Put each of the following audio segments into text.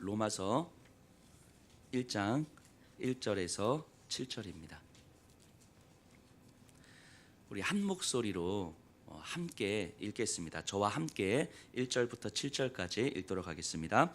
로마서 1장 1절에서 7절입니다. 우리 한 목소리로 함께 읽겠습니다. 저와 함께 1절부터 7절까지 읽도록 하겠습니다.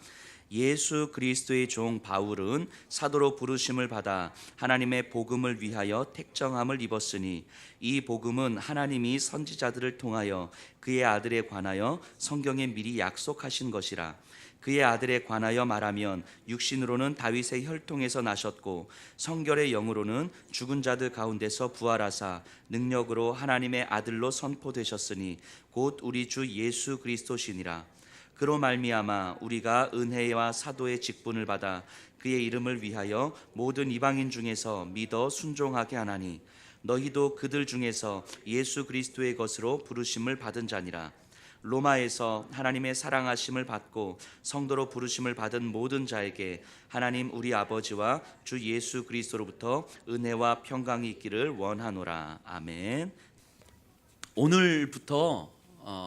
예수 그리스도의 종 바울은 사도로 부르심을 받아 하나님의 복음을 위하여 택정함을 입었으니 이 복음은 하나님이 선지자들을 통하여 그의 아들에 관하여 성경에 미리 약속하신 것이라. 그의 아들에 관하여 말하면 육신으로는 다윗의 혈통에서 나셨고 성결의 영으로는 죽은 자들 가운데서 부활하사 능력으로 하나님의 아들로 선포되셨으니 곧 우리 주 예수 그리스도시니라. 그로 말미암아 우리가 은혜와 사도의 직분을 받아 그의 이름을 위하여 모든 이방인 중에서 믿어 순종하게 하나니 너희도 그들 중에서 예수 그리스도의 것으로 부르심을 받은 자니라. 로마에서 하나님의 사랑하심을 받고 성도로 부르심을 받은 모든 자에게 하나님 우리 아버지와 주 예수 그리스도로부터 은혜와 평강이 있기를 원하노라. 아멘. 오늘부터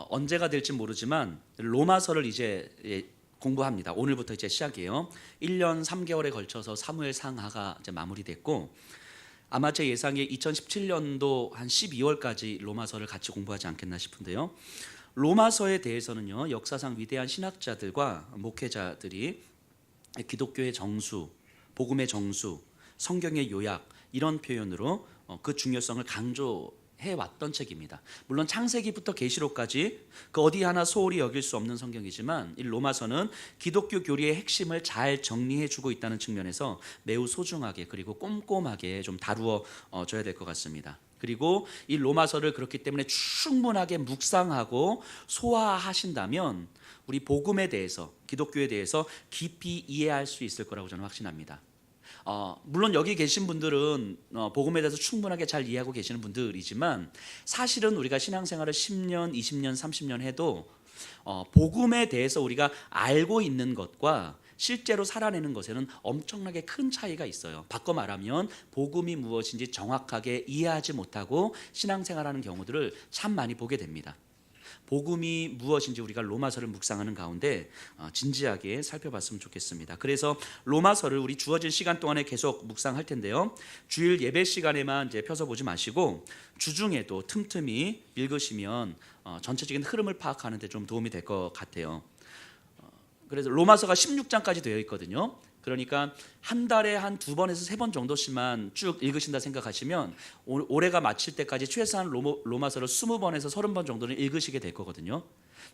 언제가 될지 모르지만 로마서를 이제 공부합니다. 오늘부터 이제 시작이에요. 1년 3개월에 걸쳐서 사무엘 상하가 이제 마무리됐고 아마 제 예상에 2017년도 한 12월까지 로마서를 같이 공부하지 않겠나 싶은데요. 로마서에 대해서는요, 역사상 위대한 신학자들과 목회자들이 기독교의 정수, 복음의 정수, 성경의 요약 이런 표현으로 그 중요성을 강조해 왔던 책입니다. 물론 창세기부터 계시록까지 그 어디 하나 소홀히 여길 수 없는 성경이지만 이 로마서는 기독교 교리의 핵심을 잘 정리해 주고 있다는 측면에서 매우 소중하게 그리고 꼼꼼하게 좀 다루어 줘야 될 것 같습니다. 그리고 이 로마서를 그렇기 때문에 충분하게 묵상하고 소화하신다면 우리 복음에 대해서, 기독교에 대해서 깊이 이해할 수 있을 거라고 저는 확신합니다. 물론 여기 계신 분들은 복음에 대해서 충분하게 잘 이해하고 계시는 분들이지만 사실은 우리가 신앙생활을 10년, 20년, 30년 해도 복음에 대해서 우리가 알고 있는 것과 실제로 살아내는 것에는 엄청나게 큰 차이가 있어요. 바꿔 말하면 복음이 무엇인지 정확하게 이해하지 못하고 신앙생활하는 경우들을 참 많이 보게 됩니다. 복음이 무엇인지 우리가 로마서를 묵상하는 가운데 진지하게 살펴봤으면 좋겠습니다. 그래서 로마서를 우리 주어진 시간 동안에 계속 묵상할 텐데요. 주일 예배 시간에만 이제 펴서 보지 마시고 주중에도 틈틈이 읽으시면 전체적인 흐름을 파악하는 데 좀 도움이 될 것 같아요. 그래서 로마서가 16장까지 되어 있거든요. 그러니까 한 달에 한 2번에서 3번 정도씩만 쭉 읽으신다 생각하시면 올해가 마칠 때까지 최소한 로마서를 20번에서 30번 정도는 읽으시게 될 거거든요.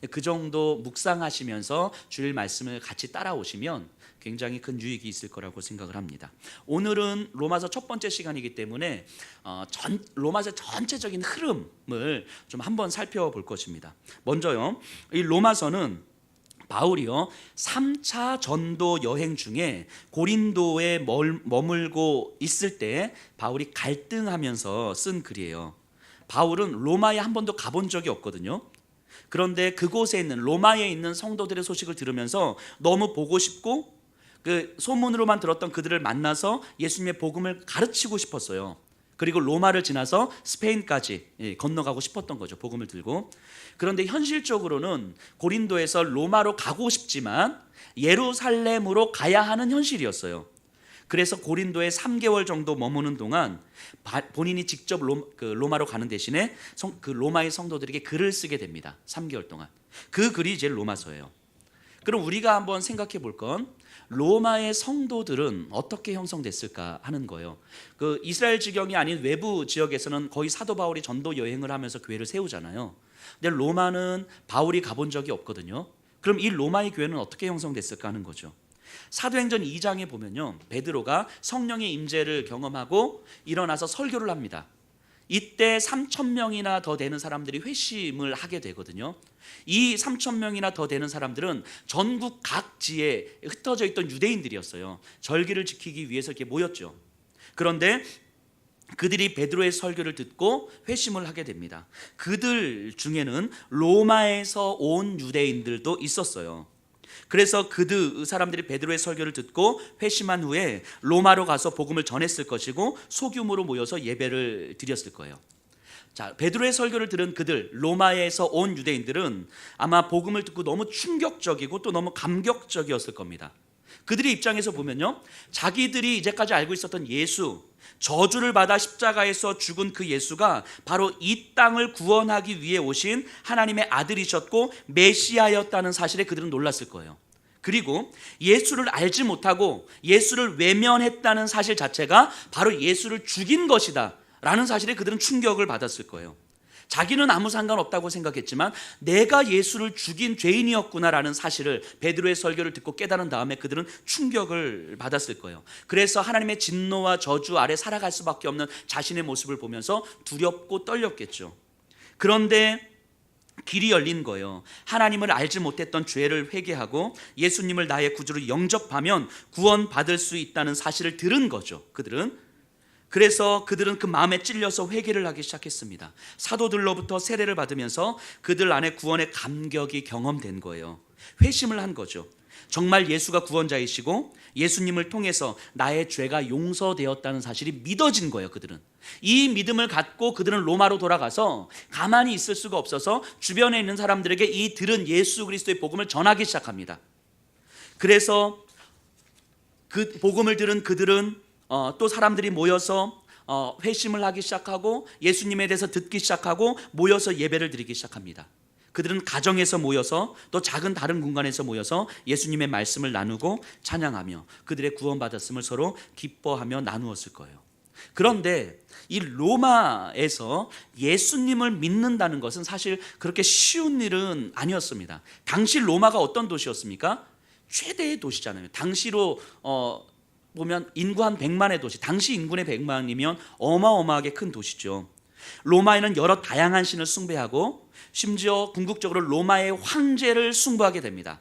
그 정도 묵상하시면서 주일 말씀을 같이 따라오시면 굉장히 큰 유익이 있을 거라고 생각을 합니다. 오늘은 로마서 첫 번째 시간이기 때문에 로마서 전체적인 흐름을 좀 한번 살펴볼 것입니다. 먼저요, 이 로마서는 바울이요 3차 전도 여행 중에 고린도에 머물고 있을 때 바울이 갈등하면서 쓴 글이에요. 바울은 로마에 한 번도 가본 적이 없거든요. 그런데 그곳에 있는 로마에 있는 성도들의 소식을 들으면서 너무 보고 싶고 그 소문으로만 들었던 그들을 만나서 예수님의 복음을 가르치고 싶었어요. 그리고 로마를 지나서 스페인까지 건너가고 싶었던 거죠. 복음을 들고. 그런데 현실적으로는 고린도에서 로마로 가고 싶지만 예루살렘으로 가야 하는 현실이었어요. 그래서 고린도에 3개월 정도 머무는 동안 본인이 직접 로마로 가는 대신에 그 로마의 성도들에게 글을 쓰게 됩니다. 3개월 동안. 그 글이 이제 로마서예요. 그럼 우리가 한번 생각해 볼 건 로마의 성도들은 어떻게 형성됐을까 하는 거예요. 그 이스라엘 지경이 아닌 외부 지역에서는 거의 사도 바울이 전도 여행을 하면서 교회를 세우잖아요. 근데 로마는 바울이 가본 적이 없거든요. 그럼 이 로마의 교회는 어떻게 형성됐을까 하는 거죠. 사도행전 2장에 보면요, 베드로가 성령의 임재를 경험하고 일어나서 설교를 합니다. 이때 3,000명이나 더 되는 사람들이 회심을 하게 되거든요. 이 3,000명이나 더 되는 사람들은 전국 각지에 흩어져 있던 유대인들이었어요. 절기를 지키기 위해서 이렇게 모였죠. 그런데 그들이 베드로의 설교를 듣고 회심을 하게 됩니다. 그들 중에는 로마에서 온 유대인들도 있었어요. 그래서 그 사람들이 베드로의 설교를 듣고 회심한 후에 로마로 가서 복음을 전했을 것이고 소규모로 모여서 예배를 드렸을 거예요. 자, 베드로의 설교를 들은 그들, 로마에서 온 유대인들은 아마 복음을 듣고 너무 충격적이고 또 너무 감격적이었을 겁니다. 그들의 입장에서 보면요, 자기들이 이제까지 알고 있었던 예수, 저주를 받아 십자가에서 죽은 그 예수가 바로 이 땅을 구원하기 위해 오신 하나님의 아들이셨고 메시아였다는 사실에 그들은 놀랐을 거예요. 그리고 예수를 알지 못하고 예수를 외면했다는 사실 자체가 바로 예수를 죽인 것이다 라는 사실에 그들은 충격을 받았을 거예요. 자기는 아무 상관없다고 생각했지만 내가 예수를 죽인 죄인이었구나라는 사실을 베드로의 설교를 듣고 깨달은 다음에 그들은 충격을 받았을 거예요. 그래서 하나님의 진노와 저주 아래 살아갈 수밖에 없는 자신의 모습을 보면서 두렵고 떨렸겠죠. 그런데 길이 열린 거예요. 하나님을 알지 못했던 죄를 회개하고 예수님을 나의 구주로 영접하면 구원받을 수 있다는 사실을 들은 거죠. 그래서 그들은 그 마음에 찔려서 회개를 하기 시작했습니다. 사도들로부터 세례를 받으면서 그들 안에 구원의 감격이 경험된 거예요. 회심을 한 거죠. 정말 예수가 구원자이시고 예수님을 통해서 나의 죄가 용서되었다는 사실이 믿어진 거예요. 그들은 이 믿음을 갖고 그들은 로마로 돌아가서 가만히 있을 수가 없어서 주변에 있는 사람들에게 이 들은 예수 그리스도의 복음을 전하기 시작합니다. 그래서 그 복음을 들은 그들은 또 사람들이 모여서 회심을 하기 시작하고 예수님에 대해서 듣기 시작하고 모여서 예배를 드리기 시작합니다. 그들은 가정에서 모여서 또 작은 다른 공간에서 모여서 예수님의 말씀을 나누고 찬양하며 그들의 구원받았음을 서로 기뻐하며 나누었을 거예요. 그런데 이 로마에서 예수님을 믿는다는 것은 사실 그렇게 쉬운 일은 아니었습니다. 당시 로마가 어떤 도시였습니까? 최대의 도시잖아요. 당시로 보면 인구 한 100만의 도시, 당시 인구의 100만이면 어마어마하게 큰 도시죠. 로마에는 여러 다양한 신을 숭배하고 심지어 궁극적으로 로마의 황제를 숭배하게 됩니다.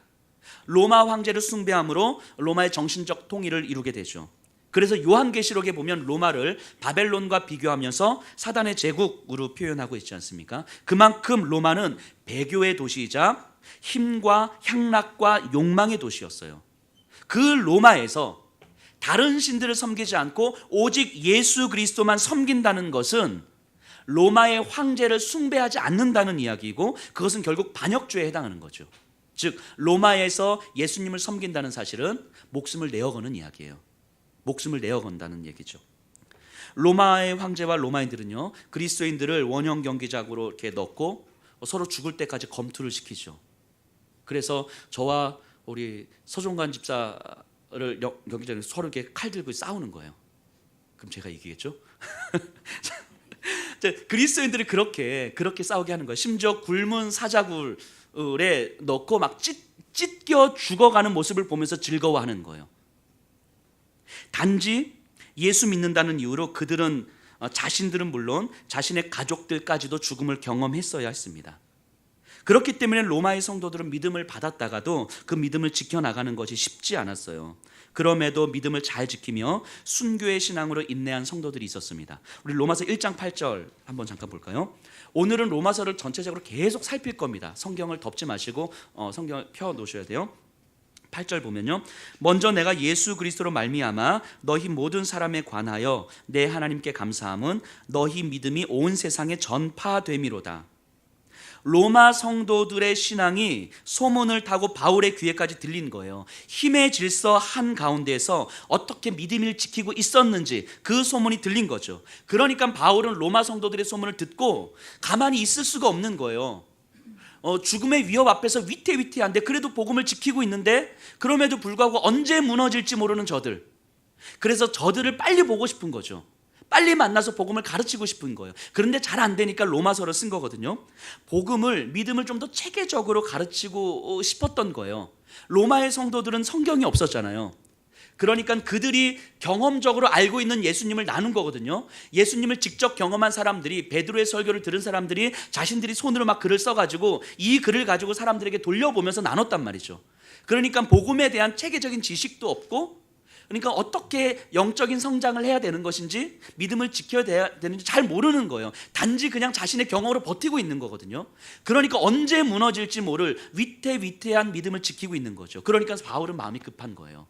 로마 황제를 숭배함으로 로마의 정신적 통일을 이루게 되죠. 그래서 요한계시록에 보면 로마를 바벨론과 비교하면서 사단의 제국으로 표현하고 있지 않습니까? 그만큼 로마는 배교의 도시이자 힘과 향락과 욕망의 도시였어요. 그 로마에서 다른 신들을 섬기지 않고 오직 예수 그리스도만 섬긴다는 것은 로마의 황제를 숭배하지 않는다는 이야기이고 그것은 결국 반역죄에 해당하는 거죠. 즉 로마에서 예수님을 섬긴다는 사실은 목숨을 내어거는 이야기예요. 목숨을 내어건다는 얘기죠. 로마의 황제와 로마인들은요, 그리스도인들을 원형 경기장으로 이렇게 넣고 서로 죽을 때까지 검투를 시키죠. 그래서 저와 우리 서종관 집사를 경기장에서 서로 이렇게 칼 들고 싸우는 거예요. 그럼 제가 이기겠죠? 그리스도인들이 그렇게 싸우게 하는 거예요. 심지어 굶은 사자굴에 넣고 막 찢겨 죽어가는 모습을 보면서 즐거워하는 거예요. 단지 예수 믿는다는 이유로 그들은 자신들은 물론 자신의 가족들까지도 죽음을 경험했어야 했습니다. 그렇기 때문에 로마의 성도들은 믿음을 받았다가도 그 믿음을 지켜나가는 것이 쉽지 않았어요. 그럼에도 믿음을 잘 지키며 순교의 신앙으로 인내한 성도들이 있었습니다. 우리 로마서 1장 8절 한번 잠깐 볼까요? 오늘은 로마서를 전체적으로 계속 살필 겁니다. 성경을 덮지 마시고 성경을 펴 놓으셔야 돼요. 8절 보면요, 먼저 내가 예수 그리스도로 말미암아 너희 모든 사람에 관하여 내 하나님께 감사함은 너희 믿음이 온 세상에 전파됨이로다. 로마 성도들의 신앙이 소문을 타고 바울의 귀에까지 들린 거예요. 힘의 질서 한가운데서 어떻게 믿음을 지키고 있었는지 그 소문이 들린 거죠. 그러니까 바울은 로마 성도들의 소문을 듣고 가만히 있을 수가 없는 거예요. 죽음의 위협 앞에서 위태위태한데 그래도 복음을 지키고 있는데 그럼에도 불구하고 언제 무너질지 모르는 저들, 그래서 저들을 빨리 보고 싶은 거죠. 빨리 만나서 복음을 가르치고 싶은 거예요. 그런데 잘 안 되니까 로마서를 쓴 거거든요. 믿음을 좀 더 체계적으로 가르치고 싶었던 거예요. 로마의 성도들은 성경이 없었잖아요. 그러니까 그들이 경험적으로 알고 있는 예수님을 나눈 거거든요. 예수님을 직접 경험한 사람들이, 베드로의 설교를 들은 사람들이 자신들이 손으로 막 글을 써가지고 이 글을 가지고 사람들에게 돌려보면서 나눴단 말이죠. 그러니까 복음에 대한 체계적인 지식도 없고, 그러니까 어떻게 영적인 성장을 해야 되는 것인지, 믿음을 지켜야 되는지 잘 모르는 거예요. 단지 그냥 자신의 경험으로 버티고 있는 거거든요. 그러니까 언제 무너질지 모를 위태위태한 믿음을 지키고 있는 거죠. 그러니까 바울은 마음이 급한 거예요.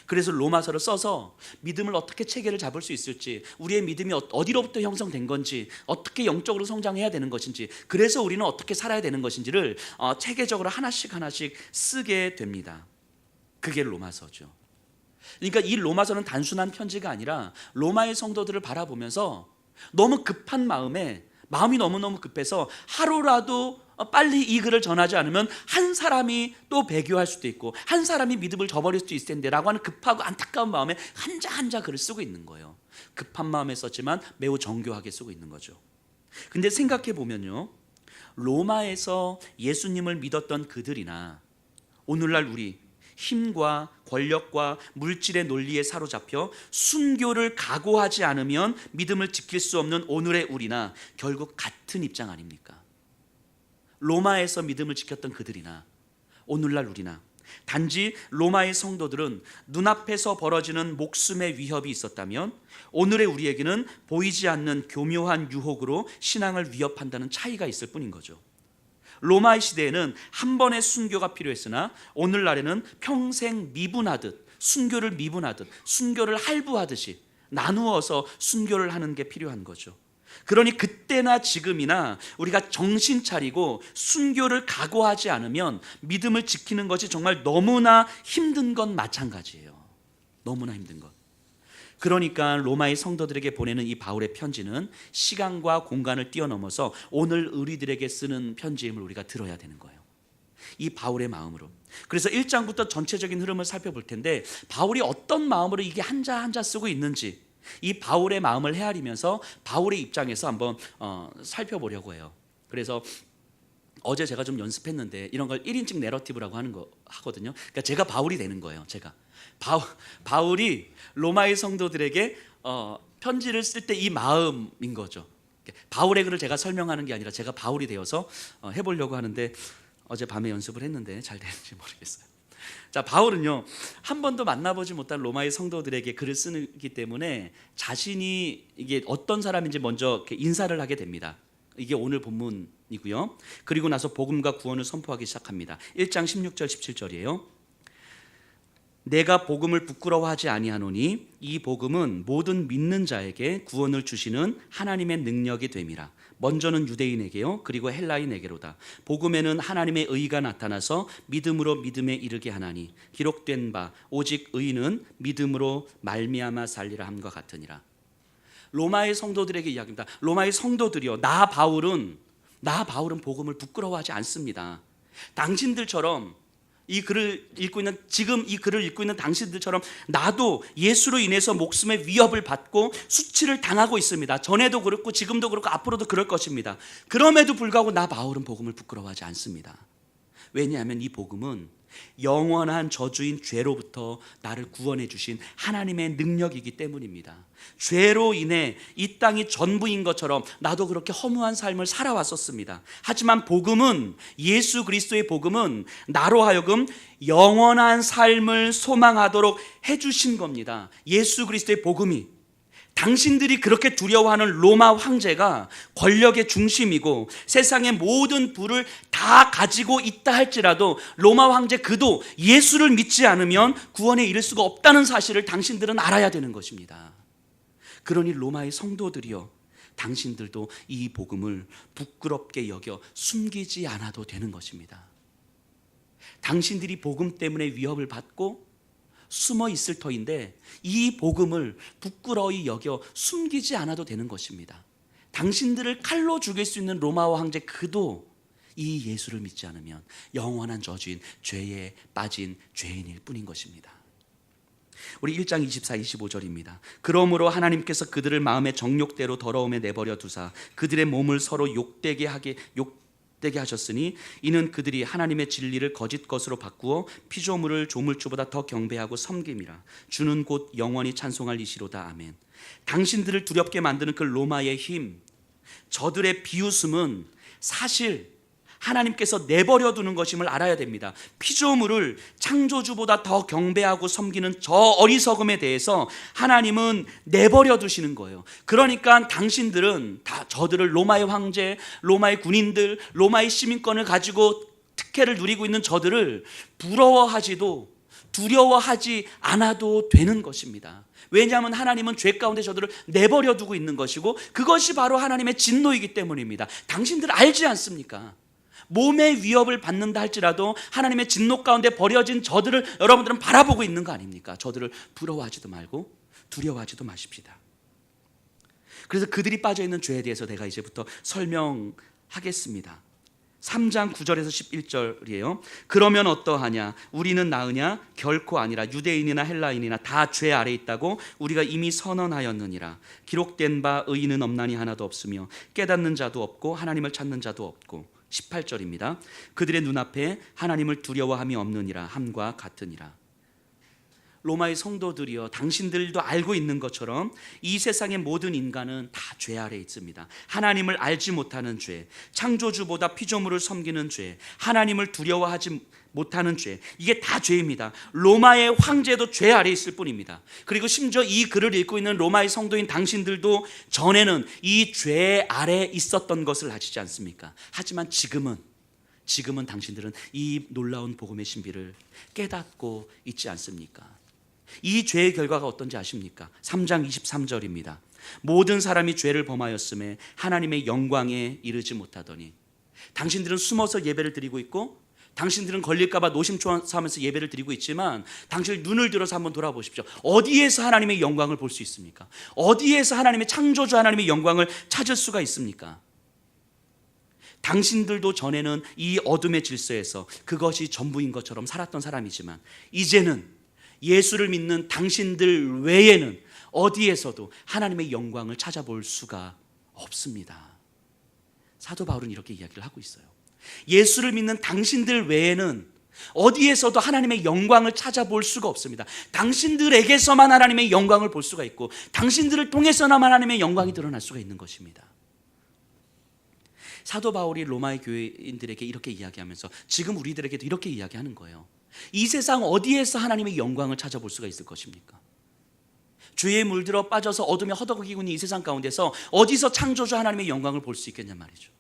그래서 로마서를 써서 믿음을 어떻게 체계를 잡을 수 있을지, 우리의 믿음이 어디로부터 형성된 건지, 어떻게 영적으로 성장해야 되는 것인지, 그래서 우리는 어떻게 살아야 되는 것인지를 체계적으로 하나씩 쓰게 됩니다. 그게 로마서죠. 그러니까 이 로마서는 단순한 편지가 아니라 로마의 성도들을 바라보면서 너무 급한 마음이 너무너무 급해서 하루라도 빨리 이 글을 전하지 않으면 한 사람이 또 배교할 수도 있고 한 사람이 믿음을 저버릴 수도 있을 텐데 라고 하는 급하고 안타까운 마음에 한자 한자 글을 쓰고 있는 거예요. 급한 마음에 썼지만 매우 정교하게 쓰고 있는 거죠. 근데 생각해 보면요, 로마에서 예수님을 믿었던 그들이나 오늘날 우리 힘과 권력과 물질의 논리에 사로잡혀 순교를 각오하지 않으면 믿음을 지킬 수 없는 오늘의 우리나 결국 같은 입장 아닙니까? 로마에서 믿음을 지켰던 그들이나 오늘날 우리나 단지 로마의 성도들은 눈앞에서 벌어지는 목숨의 위협이 있었다면 오늘의 우리에게는 보이지 않는 교묘한 유혹으로 신앙을 위협한다는 차이가 있을 뿐인 거죠. 로마의 시대에는 한 번의 순교가 필요했으나 오늘날에는 평생 미분하듯 순교를 할부하듯이 나누어서 순교를 하는 게 필요한 거죠. 그러니 그때나 지금이나 우리가 정신 차리고 순교를 각오하지 않으면 믿음을 지키는 것이 정말 너무나 힘든 건 마찬가지예요. 너무나 힘든 것. 그러니까 로마의 성도들에게 보내는 이 바울의 편지는 시간과 공간을 뛰어넘어서 오늘 우리들에게 쓰는 편지임을 우리가 들어야 되는 거예요. 이 바울의 마음으로. 그래서 1장부터 전체적인 흐름을 살펴볼 텐데 바울이 어떤 마음으로 이게 한자 한자 쓰고 있는지 이 바울의 마음을 헤아리면서 바울의 입장에서 한번 살펴보려고 해요. 그래서 어제 제가 좀 연습했는데 이런 걸 1인칭 내러티브라고 하거든요. 그러니까 제가 바울이 되는 거예요. 제가 바울이 로마의 성도들에게 편지를 쓸 때 이 마음인 거죠. 바울의 글을 제가 설명하는 게 아니라 제가 바울이 되어서 해보려고 하는데 어제 밤에 연습을 했는데 잘 되는지 모르겠어요. 자, 바울은요 한 번도 만나보지 못한 로마의 성도들에게 글을 쓰기 때문에 자신이 이게 어떤 사람인지 먼저 인사를 하게 됩니다. 이게 오늘 본문이고요. 그리고 나서 복음과 구원을 선포하기 시작합니다. 1장 16절 17절이에요. 내가 복음을 부끄러워하지 아니하노니 이 복음은 모든 믿는 자에게 구원을 주시는 하나님의 능력이 됨이라. 먼저는 유대인에게요 그리고 헬라인에게로다. 복음에는 하나님의 의가 나타나서 믿음으로 믿음에 이르게 하나니 기록된 바 오직 의인은 믿음으로 말미암아 살리라 함과 같으니라. 로마의 성도들에게 이야기합니다. 로마의 성도들이요, 나 바울은 복음을 부끄러워하지 않습니다. 당신들처럼 이 글을 읽고 있는 지금 이 글을 읽고 있는 당신들처럼 나도 예수로 인해서 목숨의 위협을 받고 수치를 당하고 있습니다. 전에도 그렇고 지금도 그렇고 앞으로도 그럴 것입니다. 그럼에도 불구하고 나 바울은 복음을 부끄러워하지 않습니다. 왜냐하면 이 복음은 영원한 저주인 죄로부터 나를 구원해 주신 하나님의 능력이기 때문입니다. 죄로 인해 이 땅이 전부인 것처럼 나도 그렇게 허무한 삶을 살아왔었습니다. 하지만 복음은, 예수 그리스도의 복음은 나로 하여금 영원한 삶을 소망하도록 해주신 겁니다. 예수 그리스도의 복음이. 당신들이 그렇게 두려워하는 로마 황제가 권력의 중심이고 세상의 모든 부를 다 가지고 있다 할지라도 로마 황제 그도 예수를 믿지 않으면 구원에 이를 수가 없다는 사실을 당신들은 알아야 되는 것입니다. 그러니 로마의 성도들이여, 당신들도 이 복음을 부끄럽게 여겨 숨기지 않아도 되는 것입니다. 당신들이 복음 때문에 위협을 받고 숨어 있을 터인데 이 복음을 부끄러이 여겨 숨기지 않아도 되는 것입니다. 당신들을 칼로 죽일 수 있는 로마와 황제 그도 이 예수를 믿지 않으면 영원한 저주인 죄에 빠진 죄인일 뿐인 것입니다. 우리 1장 24, 25절입니다. 그러므로 하나님께서 그들을 마음의 정욕대로 더러움에 내버려 두사 그들의 몸을 서로 욕되게 하셨으니 이는 그들이 하나님의 진리를 거짓 것으로 바꾸어 피조물을 조물주보다 더 경배하고 섬김이라. 주는 곧 영원히 찬송할 이시로다. 아멘. 당신들을 두렵게 만드는 그 로마의 힘, 저들의 비웃음은 사실 하나님께서 내버려 두는 것임을 알아야 됩니다. 피조물을 창조주보다 더 경배하고 섬기는 저 어리석음에 대해서 하나님은 내버려 두시는 거예요. 그러니까 당신들은 다 저들을, 로마의 황제, 로마의 군인들, 로마의 시민권을 가지고 특혜를 누리고 있는 저들을 부러워하지도 두려워하지 않아도 되는 것입니다. 왜냐하면 하나님은 죄 가운데 저들을 내버려 두고 있는 것이고 그것이 바로 하나님의 진노이기 때문입니다. 당신들 알지 않습니까? 몸의 위협을 받는다 할지라도 하나님의 진노 가운데 버려진 저들을 여러분들은 바라보고 있는 거 아닙니까? 저들을 부러워하지도 말고 두려워하지도 마십시다. 그래서 그들이 빠져있는 죄에 대해서 내가 이제부터 설명하겠습니다. 3장 9절에서 11절이에요. 그러면 어떠하냐? 우리는 나으냐? 결코 아니라. 유대인이나 헬라인이나 다 죄 아래 있다고 우리가 이미 선언하였느니라. 기록된 바 의인은 없나니 하나도 없으며 깨닫는 자도 없고 하나님을 찾는 자도 없고. 18절입니다. 그들의 눈앞에 하나님을 두려워함이 없느니라. 함과 같으니라. 로마의 성도들이여, 당신들도 알고 있는 것처럼 이 세상의 모든 인간은 다 죄 아래 있습니다. 하나님을 알지 못하는 죄, 창조주보다 피조물을 섬기는 죄, 하나님을 두려워하지 못하는 죄, 이게 다 죄입니다. 로마의 황제도 죄 아래 있을 뿐입니다. 그리고 심지어 이 글을 읽고 있는 로마의 성도인 당신들도 전에는 이 죄 아래 있었던 것을 아시지 않습니까? 하지만 지금은 당신들은 이 놀라운 복음의 신비를 깨닫고 있지 않습니까? 이 죄의 결과가 어떤지 아십니까? 3장 23절입니다. 모든 사람이 죄를 범하였음에 하나님의 영광에 이르지 못하더니. 당신들은 숨어서 예배를 드리고 있고, 당신들은 걸릴까 봐 노심초사하면서 예배를 드리고 있지만, 당신 눈을 들어서 한번 돌아보십시오. 어디에서 하나님의 영광을 볼 수 있습니까? 어디에서 하나님의 창조주 하나님의 영광을 찾을 수가 있습니까? 당신들도 전에는 이 어둠의 질서에서 그것이 전부인 것처럼 살았던 사람이지만, 이제는 예수를 믿는 당신들 외에는 어디에서도 하나님의 영광을 찾아볼 수가 없습니다. 사도 바울은 이렇게 이야기를 하고 있어요. 예수를 믿는 당신들 외에는 어디에서도 하나님의 영광을 찾아볼 수가 없습니다. 당신들에게서만 하나님의 영광을 볼 수가 있고, 당신들을 통해서나만 하나님의 영광이 드러날 수가 있는 것입니다. 사도 바울이 로마의 교회인들에게 이렇게 이야기하면서 지금 우리들에게도 이렇게 이야기하는 거예요. 이 세상 어디에서 하나님의 영광을 찾아볼 수가 있을 것입니까? 죄에 물들어 빠져서 어둠에 허덕이고 있는 이 세상 가운데서 어디서 창조주 하나님의 영광을 볼 수 있겠냐 말이죠.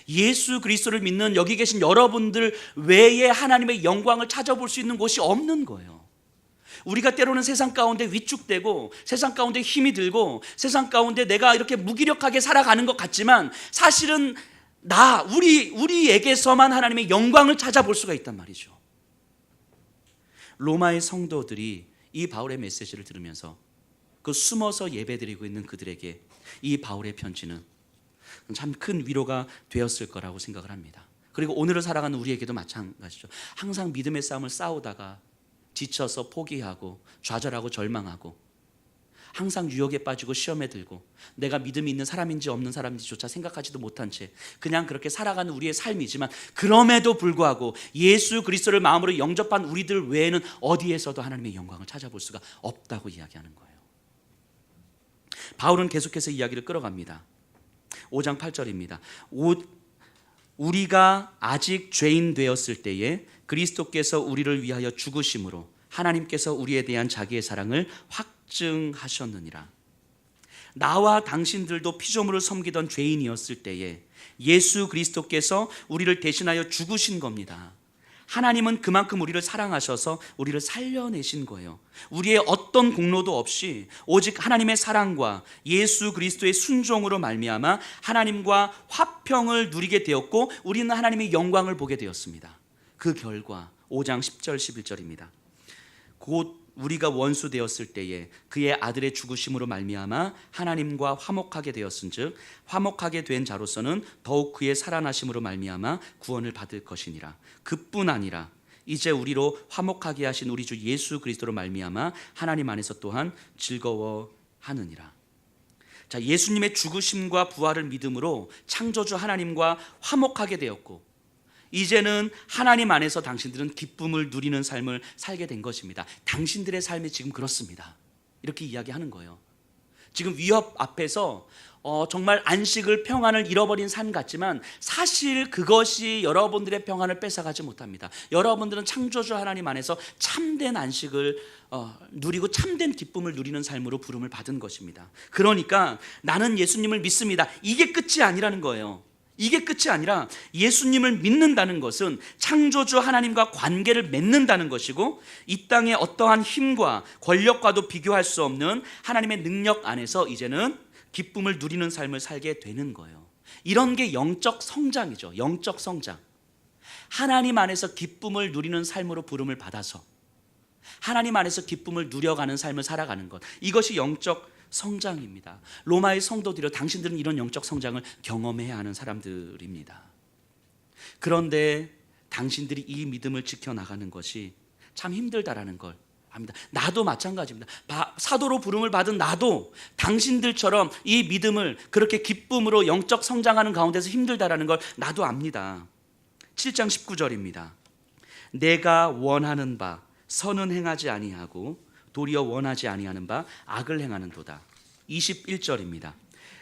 예수 그리스도를 믿는 여기 계신 여러분들 외에 하나님의 영광을 찾아볼 수 있는 곳이 없는 거예요. 우리가 때로는 세상 가운데 위축되고, 세상 가운데 힘이 들고, 세상 가운데 내가 이렇게 무기력하게 살아가는 것 같지만, 사실은 우리에게서만 하나님의 영광을 찾아볼 수가 있단 말이죠. 로마의 성도들이 이 바울의 메시지를 들으면서 그 숨어서 예배드리고 있는 그들에게 이 바울의 편지는 참 큰 위로가 되었을 거라고 생각을 합니다. 그리고 오늘을 살아가는 우리에게도 마찬가지죠. 항상 믿음의 싸움을 싸우다가 지쳐서 포기하고 좌절하고 절망하고, 항상 유혹에 빠지고 시험에 들고, 내가 믿음이 있는 사람인지 없는 사람인지조차 생각하지도 못한 채 그냥 그렇게 살아가는 우리의 삶이지만, 그럼에도 불구하고 예수 그리스도를 마음으로 영접한 우리들 외에는 어디에서도 하나님의 영광을 찾아볼 수가 없다고 이야기하는 거예요. 바울은 계속해서 이야기를 끌어갑니다. 5장 8절입니다. 우리가 아직 죄인 되었을 때에 그리스도께서 우리를 위하여 죽으심으로 하나님께서 우리에 대한 자기의 사랑을 확증하셨느니라. 나와 당신들도 피조물을 섬기던 죄인이었을 때에 예수 그리스도께서 우리를 대신하여 죽으신 겁니다. 하나님은 그만큼 우리를 사랑하셔서 우리를 살려내신 거예요. 우리의 어떤 공로도 없이 오직 하나님의 사랑과 예수 그리스도의 순종으로 말미암아 하나님과 화평을 누리게 되었고, 우리는 하나님의 영광을 보게 되었습니다. 그 결과 5장 10절 11절입니다. 곧 우리가 원수 되었을 때에 그의 아들의 죽으심으로 말미암아 하나님과 화목하게 되었은즉 화목하게 된 자로서는 더욱 그의 살아나심으로 말미암아 구원을 받을 것이니라. 그뿐 아니라 이제 우리로 화목하게 하신 우리 주 예수 그리스도로 말미암아 하나님 안에서 또한 즐거워하느니라. 자, 예수님의 죽으심과 부활을 믿음으로 창조주 하나님과 화목하게 되었고, 이제는 하나님 안에서 당신들은 기쁨을 누리는 삶을 살게 된 것입니다. 당신들의 삶이 지금 그렇습니다. 이렇게 이야기하는 거예요. 지금 위협 앞에서 정말 안식을, 평안을 잃어버린 삶 같지만 사실 그것이 여러분들의 평안을 뺏어가지 못합니다. 여러분들은 창조주 하나님 안에서 참된 안식을 누리고 참된 기쁨을 누리는 삶으로 부름을 받은 것입니다. 그러니까 나는 예수님을 믿습니다, 이게 끝이 아니라는 거예요. 이게 끝이 아니라 예수님을 믿는다는 것은 창조주 하나님과 관계를 맺는다는 것이고, 이 땅의 어떠한 힘과 권력과도 비교할 수 없는 하나님의 능력 안에서 이제는 기쁨을 누리는 삶을 살게 되는 거예요. 이런 게 영적 성장이죠. 영적 성장. 하나님 안에서 기쁨을 누리는 삶으로 부름을 받아서 하나님 안에서 기쁨을 누려가는 삶을 살아가는 것, 이것이 영적 성장입니다. 로마의 성도들이여, 당신들은 이런 영적 성장을 경험해야 하는 사람들입니다. 그런데 당신들이 이 믿음을 지켜나가는 것이 참 힘들다라는 걸 압니다. 나도 마찬가지입니다. 사도로 부름을 받은 나도 당신들처럼 이 믿음을 그렇게 기쁨으로 영적 성장하는 가운데서 힘들다라는 걸 나도 압니다. 7장 19절입니다. 내가 원하는 바 선은 행하지 아니하고 도리어 원하지 아니하는 바 악을 행하는도다. 21절입니다.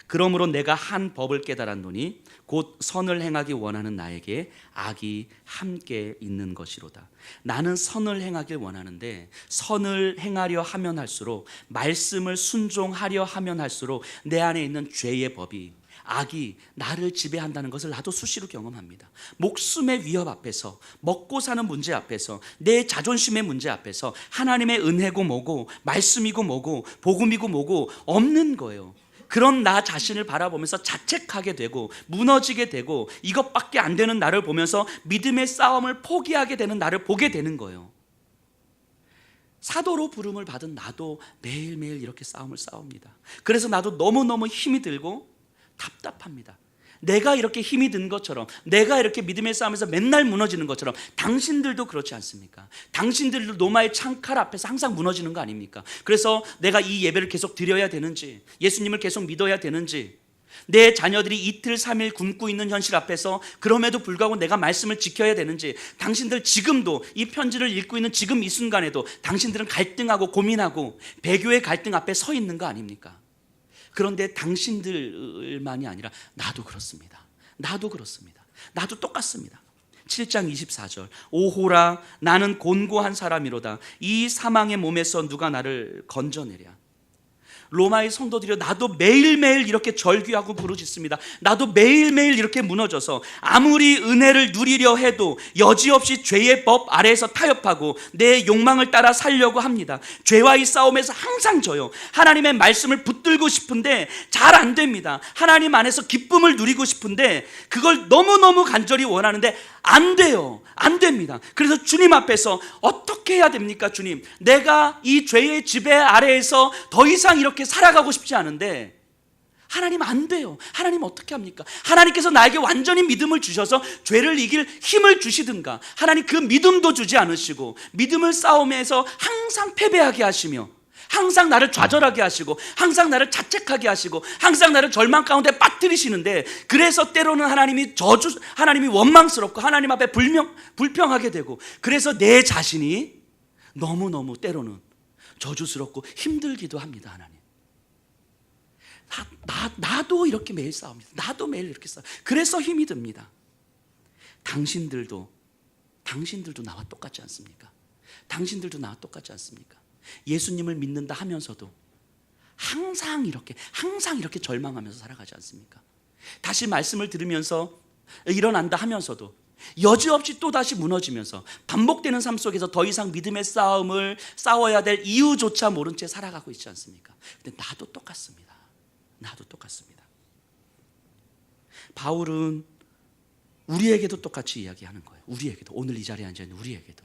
그러므로 내가 한 법을 깨달았노니 곧 선을 행하기 원하는 나에게 악이 함께 있는 것이로다. 나는 선을 행하길 원하는데 선을 행하려 하면 할수록, 말씀을 순종하려 하면 할수록 내 안에 있는 죄의 법이, 악이 나를 지배한다는 것을 나도 수시로 경험합니다. 목숨의 위협 앞에서, 먹고 사는 문제 앞에서, 내 자존심의 문제 앞에서 하나님의 은혜고 뭐고 말씀이고 뭐고 복음이고 뭐고 없는 거예요. 그런 나 자신을 바라보면서 자책하게 되고 무너지게 되고 이것밖에 안 되는 나를 보면서 믿음의 싸움을 포기하게 되는 나를 보게 되는 거예요. 사도로 부름을 받은 나도 매일매일 이렇게 싸움을 싸웁니다. 그래서 나도 너무너무 힘이 들고 답답합니다. 내가 이렇게 힘이 든 것처럼, 내가 이렇게 믿음의 싸움에서 맨날 무너지는 것처럼 당신들도 그렇지 않습니까? 당신들도 로마의 창칼 앞에서 항상 무너지는 거 아닙니까? 그래서 내가 이 예배를 계속 드려야 되는지, 예수님을 계속 믿어야 되는지, 내 자녀들이 이틀 3일 굶고 있는 현실 앞에서 그럼에도 불구하고 내가 말씀을 지켜야 되는지, 당신들 지금도 이 편지를 읽고 있는 지금 이 순간에도 당신들은 갈등하고 고민하고 배교의 갈등 앞에 서 있는 거 아닙니까? 그런데 당신들만이 아니라 나도 그렇습니다. 나도 그렇습니다. 나도 똑같습니다. 7장 24절. 오호라 나는 곤고한 사람이로다. 이 사망의 몸에서 누가 나를 건져내랴. 로마의 성도들이여, 나도 매일매일 이렇게 절규하고 부르짖습니다. 나도 매일매일 이렇게 무너져서 아무리 은혜를 누리려 해도 여지없이 죄의 법 아래에서 타협하고 내 욕망을 따라 살려고 합니다. 죄와의 싸움에서 항상 져요. 하나님의 말씀을 붙들고 싶은데 잘 안 됩니다. 하나님 안에서 기쁨을 누리고 싶은데 그걸 너무너무 간절히 원하는데 안 돼요. 안 됩니다. 그래서 주님 앞에서 어떻게 해야 됩니까? 주님, 내가 이 죄의 지배 아래에서 더 이상 이렇게 살아가고 싶지 않은데 하나님 안 돼요. 하나님 어떻게 합니까? 하나님께서 나에게 완전히 믿음을 주셔서 죄를 이길 힘을 주시든가, 하나님 그 믿음도 주지 않으시고 믿음을 싸움에서 항상 패배하게 하시며 항상 나를 좌절하게 하시고 항상 나를 자책하게 하시고 항상 나를 절망 가운데 빠뜨리시는데, 그래서 때로는 하나님이 원망스럽고 하나님 앞에 불평하게 되고, 그래서 내 자신이 너무너무 때로는 저주스럽고 힘들기도 합니다. 하나님, 나도 이렇게 매일 싸웁니다. 나도 매일 이렇게 싸워. 그래서 힘이 듭니다. 당신들도 나와 똑같지 않습니까? 당신들도 나와 똑같지 않습니까? 예수님을 믿는다 하면서도 항상 이렇게 절망하면서 살아가지 않습니까? 다시 말씀을 들으면서 일어난다 하면서도 여지없이 또다시 무너지면서 반복되는 삶 속에서 더 이상 믿음의 싸움을 싸워야 될 이유조차 모른 채 살아가고 있지 않습니까? 근데 나도 똑같습니다. 나도 똑같습니다. 바울은 우리에게도 똑같이 이야기하는 거예요. 우리에게도, 오늘 이 자리에 앉아있는 우리에게도.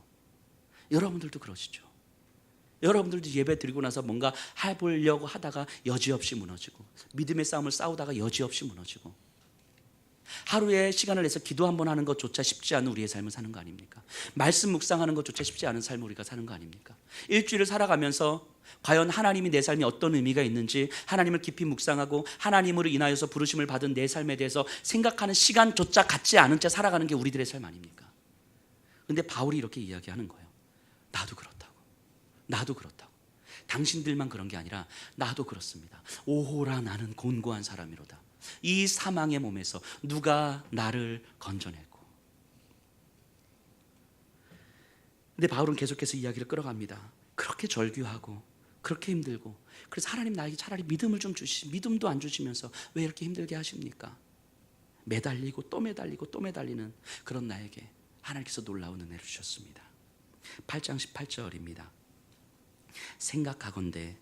여러분들도 그러시죠? 여러분들도 예배 드리고 나서 뭔가 해보려고 하다가 여지없이 무너지고, 믿음의 싸움을 싸우다가 여지없이 무너지고, 하루에 시간을 내서 기도 한번 하는 것조차 쉽지 않은 우리의 삶을 사는 거 아닙니까? 말씀 묵상하는 것조차 쉽지 않은 삶을 우리가 사는 거 아닙니까? 일주일을 살아가면서 과연 하나님이 내 삶에 어떤 의미가 있는지 하나님을 깊이 묵상하고 하나님으로 인하여서 부르심을 받은 내 삶에 대해서 생각하는 시간조차 갖지 않은 채 살아가는 게 우리들의 삶 아닙니까? 근데 바울이 이렇게 이야기하는 거예요. 나도 그렇다고. 나도 그렇다고. 당신들만 그런 게 아니라 나도 그렇습니다. 오호라 나는 곤고한 사람이로다. 이 사망의 몸에서 누가 나를 건져내고. 근데 바울은 계속해서 이야기를 끌어갑니다. 그렇게 절규하고 그렇게 힘들고, 그래서 하나님 나에게 차라리 믿음을 좀 주시지, 믿음도 안 주시면서 왜 이렇게 힘들게 하십니까? 매달리고 또 매달리고 또 매달리는 그런 나에게 하나님께서 놀라운 은혜를 주셨습니다. 8장 18절입니다. 생각하건대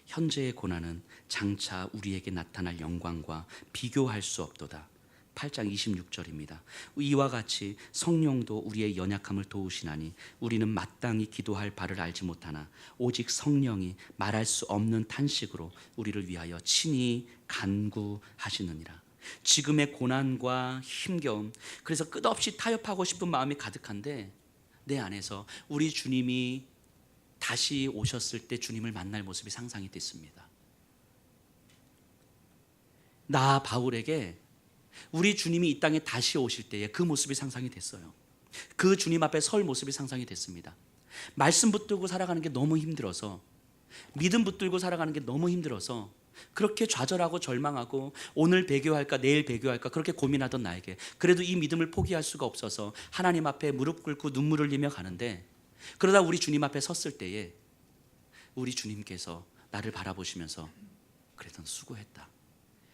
현재의 고난은 장차 우리에게 나타날 영광과 비교할 수 없도다. 8장 26절입니다. 이와 같이 성령도 우리의 연약함을 도우시나니 우리는 마땅히 기도할 바를 알지 못하나 오직 성령이 말할 수 없는 탄식으로 우리를 위하여 친히 간구하시느니라. 지금의 고난과 힘겨움, 그래서 끝없이 타협하고 싶은 마음이 가득한데 내 안에서 우리 주님이 다시 오셨을 때 주님을 만날 모습이 상상이 됐습니다. 나 바울에게 우리 주님이 이 땅에 다시 오실 때에 그 모습이 상상이 됐어요. 그 주님 앞에 설 모습이 상상이 됐습니다. 말씀 붙들고 살아가는 게 너무 힘들어서, 믿음 붙들고 살아가는 게 너무 힘들어서 그렇게 좌절하고 절망하고 오늘 배교할까 내일 배교할까 그렇게 고민하던 나에게 그래도 이 믿음을 포기할 수가 없어서 하나님 앞에 무릎 꿇고 눈물을 흘리며 가는데, 그러다 우리 주님 앞에 섰을 때에 우리 주님께서 나를 바라보시면서 그래도 수고했다,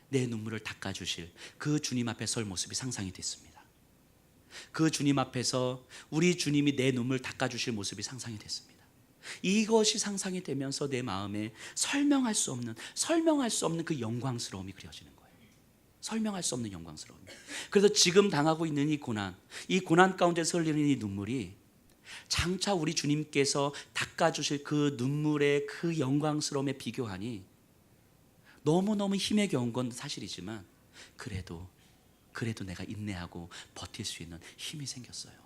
내 눈물을 닦아주실 그 주님 앞에 설 모습이 상상이 됐습니다. 그 주님 앞에서 우리 주님이 내 눈물 닦아주실 모습이 상상이 됐습니다. 이것이 상상이 되면서 내 마음에 설명할 수 없는 그 영광스러움이 그려지는 거예요. 설명할 수 없는 영광스러움. 그래서 지금 당하고 있는 이 고난 가운데서 흘리는 이 눈물이 장차 우리 주님께서 닦아주실 그 눈물의 그 영광스러움에 비교하니 너무너무 힘에 겨운 건 사실이지만 그래도 내가 인내하고 버틸 수 있는 힘이 생겼어요.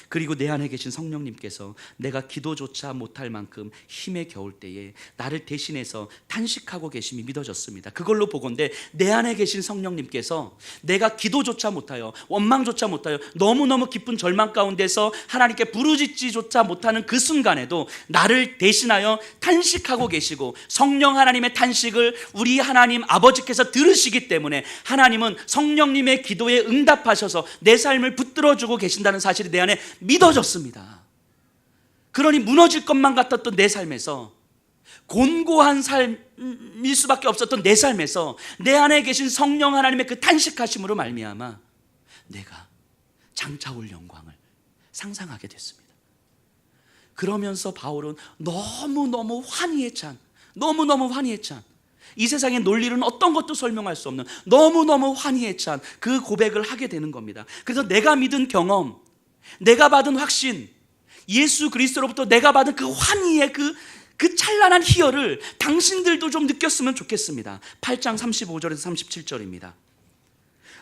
그리고 내 안에 계신 성령님께서 내가 기도조차 못할 만큼 힘에 겨울 때에 나를 대신해서 탄식하고 계심이 믿어졌습니다. 그걸로 보건대 내 안에 계신 성령님께서 내가 기도조차 못하여 원망조차 못하여 너무너무 깊은 절망 가운데서 하나님께 부르짖지조차 못하는 그 순간에도 나를 대신하여 탄식하고 계시고, 성령 하나님의 탄식을 우리 하나님 아버지께서 들으시기 때문에 하나님은 성령님의 기도에 응답하셔서 내 삶을 붙들어주고 계신다는 사실이 내 안에 믿어졌습니다. 그러니 무너질 것만 같았던 내 삶에서, 곤고한 삶일 수밖에 없었던 내 삶에서 내 안에 계신 성령 하나님의 그 탄식하심으로 말미암아 내가 장차 올 영광을 상상하게 됐습니다. 그러면서 바울은 너무너무 환희에 찬 이 세상의 논리는 어떤 것도 설명할 수 없는 너무너무 환희에 찬 그 고백을 하게 되는 겁니다. 그래서 내가 믿은 경험, 내가 받은 확신, 예수 그리스도로부터 내가 받은 그 환희의 그 찬란한 희열을 당신들도 좀 느꼈으면 좋겠습니다. 8장 35절에서 37절입니다.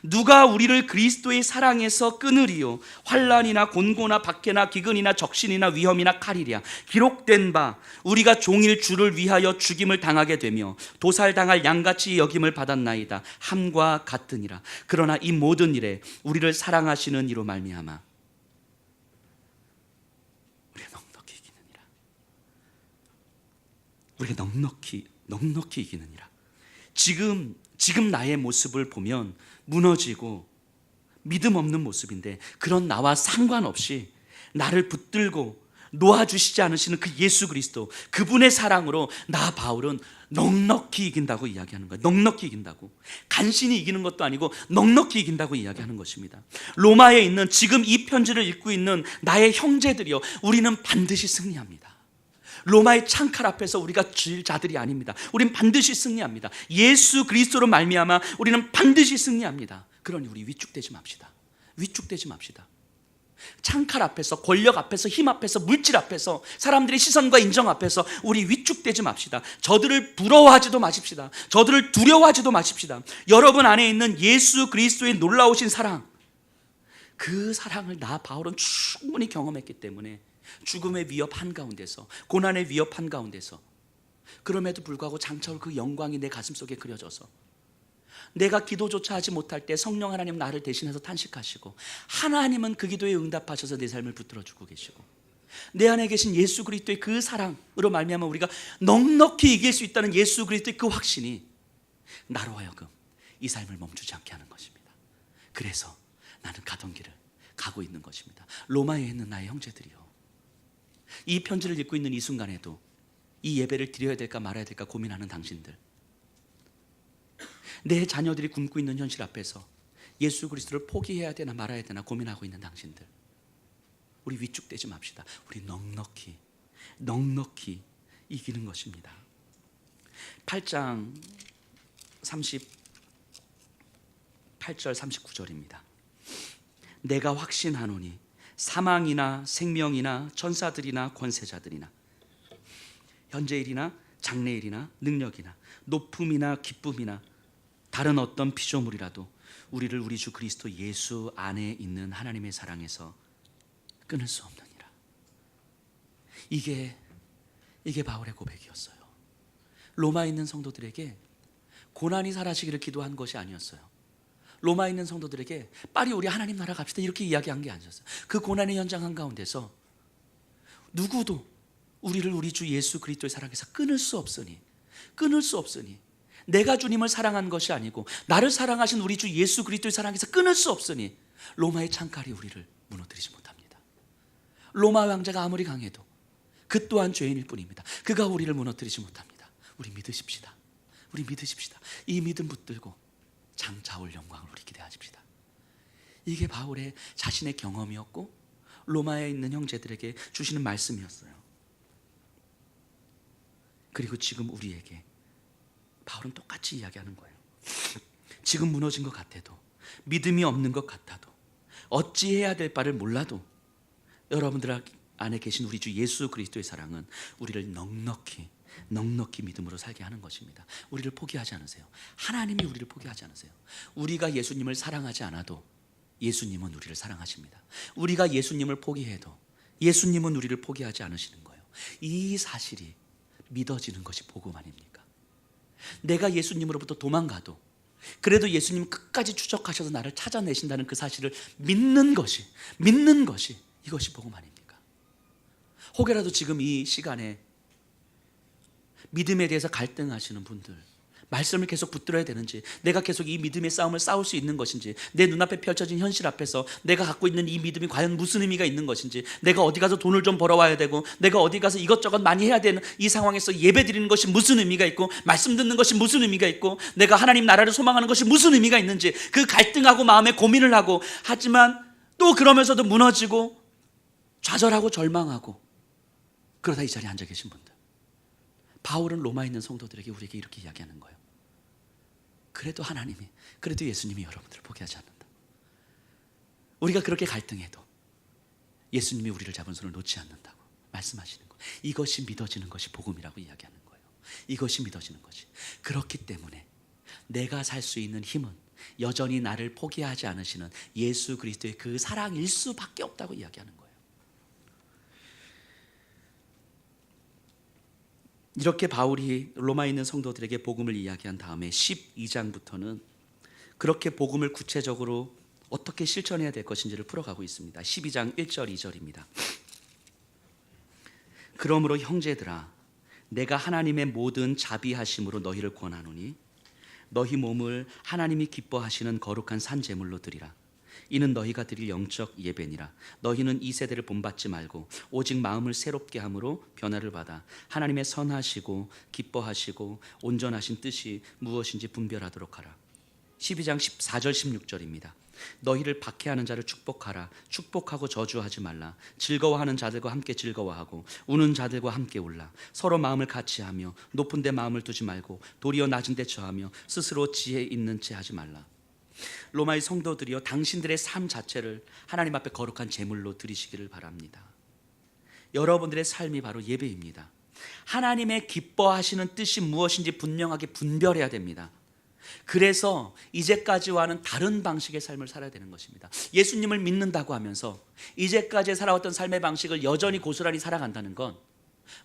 누가 우리를 그리스도의 사랑에서 끊으리요? 환난이나 곤고나 박해나 기근이나 적신이나 위험이나 칼이랴. 기록된 바 우리가 종일 주를 위하여 죽임을 당하게 되며 도살당할 양같이 여김을 받았나이다. 함과 같으니라. 그러나 이 모든 일에 우리를 사랑하시는 이로 말미암아 우리가 넉넉히 이기느니라. 지금 나의 모습을 보면 무너지고 믿음 없는 모습인데, 그런 나와 상관없이 나를 붙들고 놓아주시지 않으시는 그 예수 그리스도, 그분의 사랑으로 나 바울은 넉넉히 이긴다고 이야기하는 거예요. 넉넉히 이긴다고. 간신히 이기는 것도 아니고 넉넉히 이긴다고 이야기하는 것입니다. 로마에 있는 지금 이 편지를 읽고 있는 나의 형제들이여, 우리는 반드시 승리합니다. 로마의 창칼 앞에서 우리가 질 자들이 아닙니다. 우리는 반드시 승리합니다. 예수 그리스도로 말미암아 우리는 반드시 승리합니다. 그러니 우리 위축되지 맙시다. 창칼 앞에서, 권력 앞에서, 힘 앞에서, 물질 앞에서, 사람들의 시선과 인정 앞에서 우리 위축되지 맙시다. 저들을 부러워하지도 마십시다. 저들을 두려워하지도 마십시다. 여러분 안에 있는 예수 그리스도의 놀라우신 사랑, 그 사랑을 나 바울은 충분히 경험했기 때문에 죽음의 위협 한가운데서, 고난의 위협 한가운데서, 그럼에도 불구하고 장차 올 그 영광이 내 가슴속에 그려져서 내가 기도조차 하지 못할 때 성령 하나님 나를 대신해서 탄식하시고, 하나님은 그 기도에 응답하셔서 내 삶을 붙들어주고 계시고, 내 안에 계신 예수 그리스도의 그 사랑으로 말미암아 우리가 넉넉히 이길 수 있다는 예수 그리스도의 그 확신이 나로 하여금 이 삶을 멈추지 않게 하는 것입니다. 그래서 나는 가던 길을 가고 있는 것입니다. 로마에 있는 나의 형제들이요, 이 편지를 읽고 있는 이 순간에도 이 예배를 드려야 될까 말아야 될까 고민하는 당신들, 내 자녀들이 굶고 있는 현실 앞에서 예수 그리스도를 포기해야 되나 말아야 되나 고민하고 있는 당신들, 우리 위축되지 맙시다. 우리 넉넉히 이기는 것입니다. 8장 38절 39절입니다. 내가 확신하노니 사망이나 생명이나 천사들이나 권세자들이나 현재일이나 장래일이나 능력이나 높음이나 기쁨이나 다른 어떤 피조물이라도 우리를 우리 주 그리스도 예수 안에 있는 하나님의 사랑에서 끊을 수 없느니라. 이게 바울의 고백이었어요. 로마에 있는 성도들에게 고난이 사라지기를 기도한 것이 아니었어요. 로마에 있는 성도들에게 빨리 우리 하나님 나라 갑시다 이렇게 이야기한 게 아니었어요. 그 고난의 현장 한가운데서 누구도 우리를 우리 주 예수 그리스도의 사랑에서 끊을 수 없으니 내가 주님을 사랑한 것이 아니고 나를 사랑하신 우리 주 예수 그리스도의 사랑에서 끊을 수 없으니 로마의 창칼이 우리를 무너뜨리지 못합니다. 로마 왕자가 아무리 강해도 그 또한 죄인일 뿐입니다. 그가 우리를 무너뜨리지 못합니다. 우리 믿으십시다. 이 믿음 붙들고 장차 올 영광을 우리 기대하십시다. 이게 바울의 자신의 경험이었고 로마에 있는 형제들에게 주시는 말씀이었어요. 그리고 지금 우리에게 바울은 똑같이 이야기하는 거예요. 지금 무너진 것 같아도, 믿음이 없는 것 같아도, 어찌해야 될 바를 몰라도 여러분들 안에 계신 우리 주 예수 그리스도의 사랑은 우리를 넉넉히 믿음으로 살게 하는 것입니다. 우리를 포기하지 않으세요. 하나님이 우리를 포기하지 않으세요. 우리가 예수님을 사랑하지 않아도 예수님은 우리를 사랑하십니다. 우리가 예수님을 포기해도 예수님은 우리를 포기하지 않으시는 거예요. 이 사실이 믿어지는 것이 복음 아닙니까? 내가 예수님으로부터 도망가도 그래도 예수님 끝까지 추적하셔서 나를 찾아내신다는 그 사실을 믿는 것이 이것이 복음 아닙니까? 혹여라도 지금 이 시간에 믿음에 대해서 갈등하시는 분들, 말씀을 계속 붙들어야 되는지, 내가 계속 이 믿음의 싸움을 싸울 수 있는 것인지, 내 눈앞에 펼쳐진 현실 앞에서 내가 갖고 있는 이 믿음이 과연 무슨 의미가 있는 것인지, 내가 어디 가서 돈을 좀 벌어와야 되고, 내가 어디 가서 이것저것 많이 해야 되는 이 상황에서 예배 드리는 것이 무슨 의미가 있고, 말씀 듣는 것이 무슨 의미가 있고, 내가 하나님 나라를 소망하는 것이 무슨 의미가 있는지 그 갈등하고 마음에 고민을 하고, 하지만 또 그러면서도 무너지고 좌절하고 절망하고 그러다 이 자리에 앉아 계신 분들, 바울은 로마에 있는 성도들에게 우리에게 이렇게 이야기하는 거예요. 그래도 예수님이 여러분들을 포기하지 않는다. 우리가 그렇게 갈등해도 예수님이 우리를 잡은 손을 놓지 않는다고 말씀하시는 거예요. 이것이 믿어지는 것이 복음이라고 이야기하는 거예요. 이것이 믿어지는 것이. 그렇기 때문에 내가 살 수 있는 힘은 여전히 나를 포기하지 않으시는 예수 그리스도의 그 사랑일 수밖에 없다고 이야기하는 거예요. 이렇게 바울이 로마에 있는 성도들에게 복음을 이야기한 다음에 12장부터는 그렇게 복음을 구체적으로 어떻게 실천해야 될 것인지를 풀어가고 있습니다. 12장 1절 2절입니다. 그러므로 형제들아, 내가 하나님의 모든 자비하심으로 너희를 권하노니 너희 몸을 하나님이 기뻐하시는 거룩한 산 제물로 드리라. 이는 너희가 드릴 영적 예배니라. 너희는 이 세대를 본받지 말고 오직 마음을 새롭게 함으로 변화를 받아 하나님의 선하시고 기뻐하시고 온전하신 뜻이 무엇인지 분별하도록 하라. 12장 14절 16절입니다. 너희를 박해하는 자를 축복하라. 축복하고 저주하지 말라. 즐거워하는 자들과 함께 즐거워하고 우는 자들과 함께 울라. 서로 마음을 같이 하며 높은 데 마음을 두지 말고 도리어 낮은 데 처하며 스스로 지혜 있는 채 하지 말라. 로마의 성도들이여, 당신들의 삶 자체를 하나님 앞에 거룩한 제물로 드리시기를 바랍니다. 여러분들의 삶이 바로 예배입니다. 하나님의 기뻐하시는 뜻이 무엇인지 분명하게 분별해야 됩니다. 그래서 이제까지와는 다른 방식의 삶을 살아야 되는 것입니다. 예수님을 믿는다고 하면서 이제까지 살아왔던 삶의 방식을 여전히 고스란히 살아간다는 건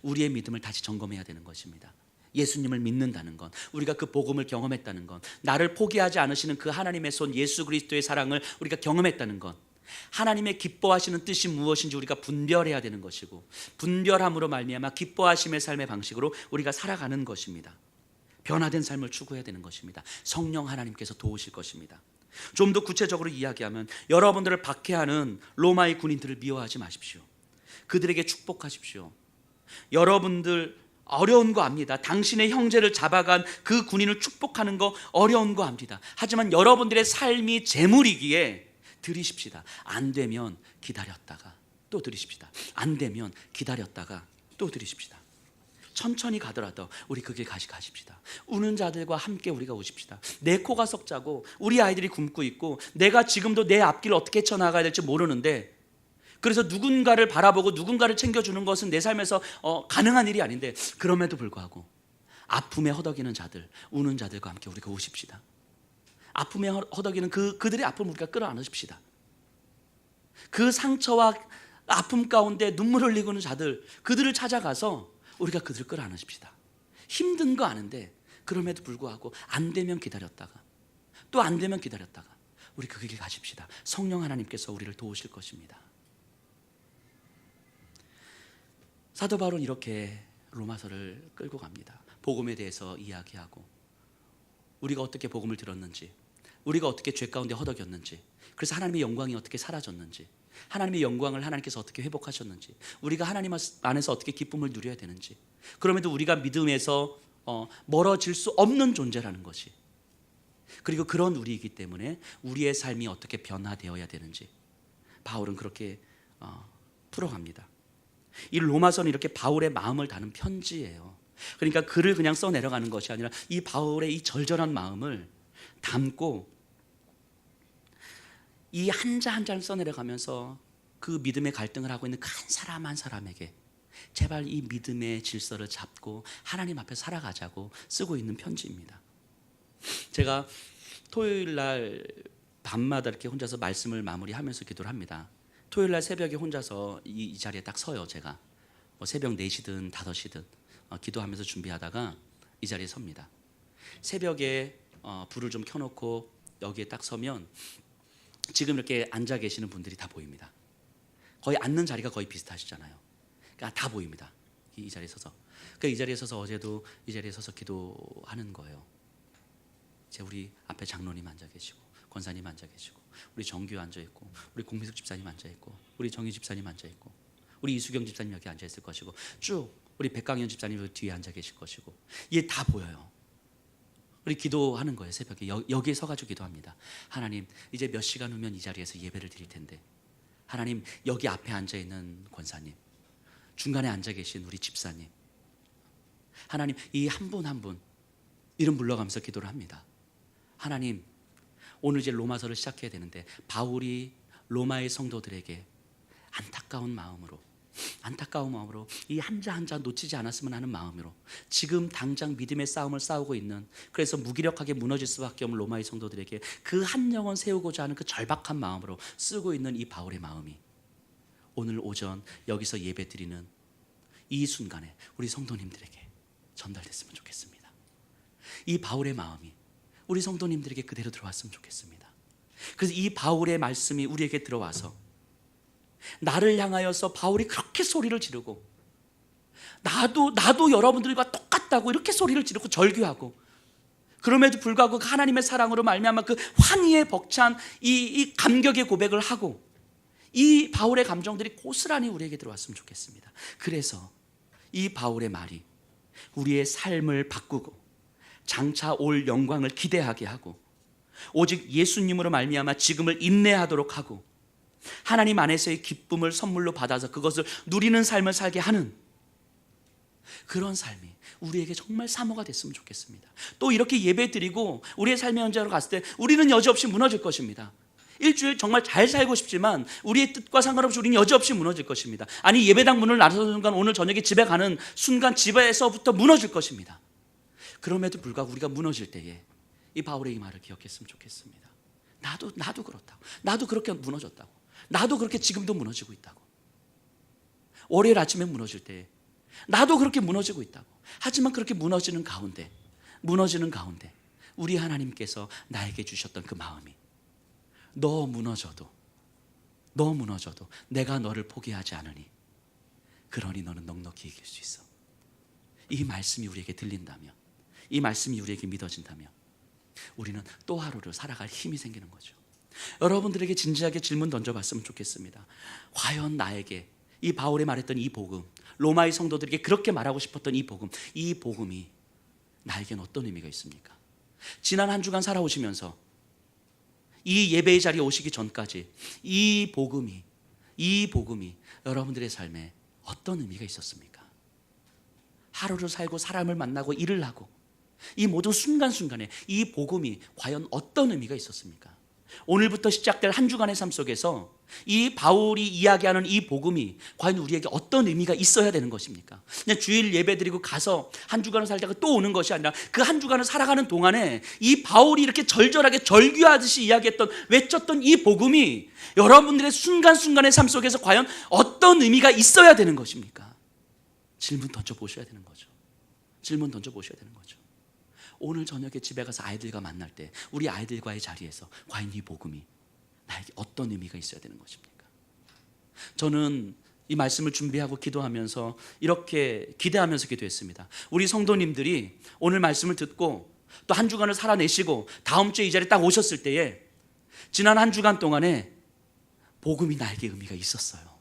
우리의 믿음을 다시 점검해야 되는 것입니다. 예수님을 믿는다는 건, 우리가 그 복음을 경험했다는 건, 나를 포기하지 않으시는 그 하나님의 손 예수 그리스도의 사랑을 우리가 경험했다는 건, 하나님의 기뻐하시는 뜻이 무엇인지 우리가 분별해야 되는 것이고, 분별함으로 말미암아 기뻐하심의 삶의 방식으로 우리가 살아가는 것입니다. 변화된 삶을 추구해야 되는 것입니다. 성령 하나님께서 도우실 것입니다. 좀 더 구체적으로 이야기하면, 여러분들을 박해하는 로마의 군인들을 미워하지 마십시오. 그들에게 축복하십시오. 여러분들 어려운 거 압니다. 당신의 형제를 잡아간 그 군인을 축복하는 거 어려운 거 압니다. 하지만 여러분들의 삶이 재물이기에 드리십시다. 안 되면 기다렸다가 또 드리십시다. 안 되면 기다렸다가 또 드리십시다. 천천히 가더라도 우리 그 길 가십시다. 우는 자들과 함께 우리가 오십시다. 내 코가 석자고 우리 아이들이 굶고 있고 내가 지금도 내 앞길을 어떻게 헤쳐나가야 될지 모르는데, 그래서 누군가를 바라보고 누군가를 챙겨주는 것은 내 삶에서 가능한 일이 아닌데, 그럼에도 불구하고 아픔에 허덕이는 자들, 우는 자들과 함께 우리가 오십시다. 아픔에 허덕이는 그들의 아픔을 우리가 끌어안으십시다. 그 상처와 아픔 가운데 눈물 흘리고 있는 자들, 그들을 찾아가서 우리가 그들을 끌어안으십시다. 힘든 거 아는데 그럼에도 불구하고 안 되면 기다렸다가 또 안 되면 기다렸다가 우리 그 길 가십시다. 성령 하나님께서 우리를 도우실 것입니다. 사도 바울은 이렇게 로마서를 끌고 갑니다. 복음에 대해서 이야기하고, 우리가 어떻게 복음을 들었는지, 우리가 어떻게 죄 가운데 허덕였는지, 그래서 하나님의 영광이 어떻게 사라졌는지, 하나님의 영광을 하나님께서 어떻게 회복하셨는지, 우리가 하나님 안에서 어떻게 기쁨을 누려야 되는지, 그럼에도 우리가 믿음에서 멀어질 수 없는 존재라는 것이, 그리고 그런 우리이기 때문에 우리의 삶이 어떻게 변화되어야 되는지 바울은 그렇게 풀어갑니다. 이 로마서는 이렇게 바울의 마음을 담은 편지예요. 그러니까 글을 그냥 써 내려가는 것이 아니라 이 바울의 이 절절한 마음을 담고 이 한자 한자를 써 내려가면서 그 믿음의 갈등을 하고 있는 한 사람 한 사람에게 제발 이 믿음의 질서를 잡고 하나님 앞에 살아가자고 쓰고 있는 편지입니다. 제가 토요일 날 밤마다 이렇게 혼자서 말씀을 마무리하면서 기도를 합니다. 토요일 날 새벽에 혼자서 이 자리에 딱 서요. 제가 새벽 4시든 5시든 기도하면서 준비하다가 이 자리에 섭니다. 새벽에 불을 좀 켜놓고 여기에 딱 서면 지금 이렇게 앉아 계시는 분들이 다 보입니다. 거의 앉는 자리가 거의 비슷하시잖아요. 그러니까 다 보입니다. 이 자리에 서서. 그러니까 이 자리에 서서 어제도 이 자리에 서서 기도하는 거예요. 이제 우리 앞에 장로님 앉아 계시고, 권사님 앉아 계시고, 우리 정규 앉아 있고, 우리 공미숙 집사님 앉아 있고, 우리 정희 집사님 앉아 있고, 우리 이수경 집사님 여기 앉아 있을 것이고, 쭉 우리 백강현 집사님 뒤에 앉아 계실 것이고, 이게 다 보여요. 우리 기도하는 거예요. 새벽에 여기에 서가지고 기도합니다. 하나님, 이제 몇 시간 후면 이 자리에서 예배를 드릴 텐데, 하나님, 여기 앞에 앉아 있는 권사님, 중간에 앉아 계신 우리 집사님, 하나님, 이 한 분 한 분 이름 불러가면서 기도를 합니다. 하나님, 오늘 이제 로마서를 시작해야 되는데 바울이 로마의 성도들에게 안타까운 마음으로 이 한자 한자 놓치지 않았으면 하는 마음으로, 지금 당장 믿음의 싸움을 싸우고 있는, 그래서 무기력하게 무너질 수밖에 없는 로마의 성도들에게 그 한 영혼 세우고자 하는 그 절박한 마음으로 쓰고 있는 이 바울의 마음이 오늘 오전 여기서 예배 드리는 이 순간에 우리 성도님들에게 전달됐으면 좋겠습니다. 이 바울의 마음이 우리 성도님들에게 그대로 들어왔으면 좋겠습니다. 그래서 이 바울의 말씀이 우리에게 들어와서 나를 향하여서 바울이 그렇게 소리를 지르고, 나도 여러분들과 똑같다고 이렇게 소리를 지르고 절규하고, 그럼에도 불구하고 하나님의 사랑으로 말미암아 그 환희에 벅찬 이 감격의 고백을 하고, 이 바울의 감정들이 고스란히 우리에게 들어왔으면 좋겠습니다. 그래서 이 바울의 말이 우리의 삶을 바꾸고 장차 올 영광을 기대하게 하고, 오직 예수님으로 말미암아 지금을 인내하도록 하고, 하나님 안에서의 기쁨을 선물로 받아서 그것을 누리는 삶을 살게 하는 그런 삶이 우리에게 정말 사모가 됐으면 좋겠습니다. 또 이렇게 예배 드리고 우리의 삶의 현장으로 갔을 때 우리는 여지없이 무너질 것입니다. 일주일 정말 잘 살고 싶지만 우리의 뜻과 상관없이 우리는 여지없이 무너질 것입니다. 아니, 예배당 문을 나서는 순간 오늘 저녁에 집에 가는 순간 집에서부터 무너질 것입니다. 그럼에도 불구하고 우리가 무너질 때에 이 바울의 이 말을 기억했으면 좋겠습니다. 나도 그렇다고, 나도 그렇게 무너졌다고, 나도 그렇게 지금도 무너지고 있다고, 월요일 아침에 무너질 때 나도 그렇게 무너지고 있다고. 하지만 그렇게 무너지는 가운데 우리 하나님께서 나에게 주셨던 그 마음이, 너 무너져도 내가 너를 포기하지 않으니 그러니 너는 넉넉히 이길 수 있어. 이 말씀이 우리에게 들린다면, 이 말씀이 우리에게 믿어진다면 우리는 또 하루를 살아갈 힘이 생기는 거죠. 여러분들에게 진지하게 질문 던져봤으면 좋겠습니다. 과연 나에게 이 바울이 말했던 이 복음, 로마의 성도들에게 그렇게 말하고 싶었던 이 복음이 나에겐 어떤 의미가 있습니까? 지난 한 주간 살아오시면서 이 예배의 자리에 오시기 전까지 이 복음이 여러분들의 삶에 어떤 의미가 있었습니까? 하루를 살고 사람을 만나고 일을 하고 이 모든 순간순간에 이 복음이 과연 어떤 의미가 있었습니까? 오늘부터 시작될 한 주간의 삶 속에서 이 바울이 이야기하는 이 복음이 과연 우리에게 어떤 의미가 있어야 되는 것입니까? 그냥 주일 예배 드리고 가서 한 주간을 살다가 또 오는 것이 아니라 그 한 주간을 살아가는 동안에 이 바울이 이렇게 절절하게 절규하듯이 이야기했던, 외쳤던 이 복음이 여러분들의 순간순간의 삶 속에서 과연 어떤 의미가 있어야 되는 것입니까? 질문 던져보셔야 되는 거죠. 질문 던져보셔야 되는 거죠. 오늘 저녁에 집에 가서 아이들과 만날 때 우리 아이들과의 자리에서 과연 이 복음이 나에게 어떤 의미가 있어야 되는 것입니까? 저는 이 말씀을 준비하고 기도하면서 이렇게 기대하면서 기도했습니다. 우리 성도님들이 오늘 말씀을 듣고 또 한 주간을 살아내시고 다음 주에 이 자리에 딱 오셨을 때에 지난 한 주간 동안에 복음이 나에게 의미가 있었어요.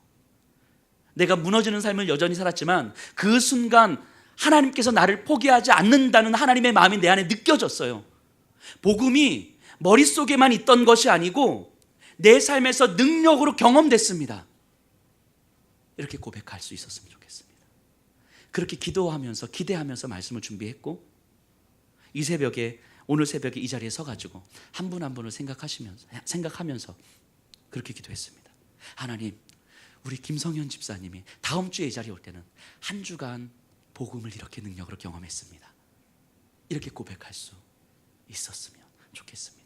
내가 무너지는 삶을 여전히 살았지만 그 순간 하나님께서 나를 포기하지 않는다는 하나님의 마음이 내 안에 느껴졌어요. 복음이 머릿속에만 있던 것이 아니고 내 삶에서 능력으로 경험됐습니다. 이렇게 고백할 수 있었으면 좋겠습니다. 그렇게 기도하면서 기대하면서 말씀을 준비했고 이 새벽에, 오늘 새벽에 이 자리에 서가지고 한 분 한 분을 생각하면서 그렇게 기도했습니다. 하나님, 우리 김성현 집사님이 다음 주에 이 자리에 올 때는 한 주간 복음을 이렇게 능력으로 경험했습니다. 이렇게 고백할 수 있었으면 좋겠습니다.